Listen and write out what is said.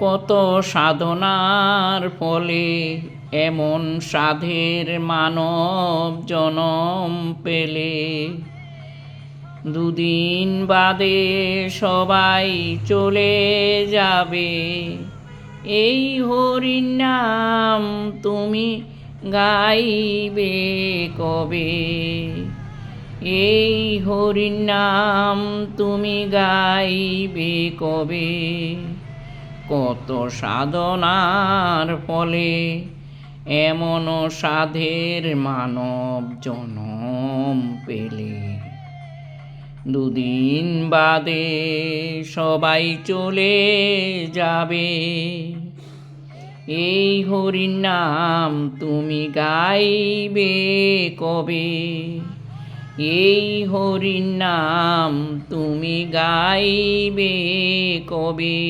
কত সাধনার ফলে এমন সাধের মানব জনম পেলে। দুদিন বাদে সবাই চলে যাবে, এই হরির নাম তুমি গাইবে কবে? এই হরির নাম তুমি গাইবে কবে? কত সাধনার ফলে এমন সাধের মানব জনম পেলে। দুদিন বাদে সবাই চলে যাবে, এই হরির নাম তুমি গাইবে কবে? এই হরির নাম তুমি গাইবে কবে?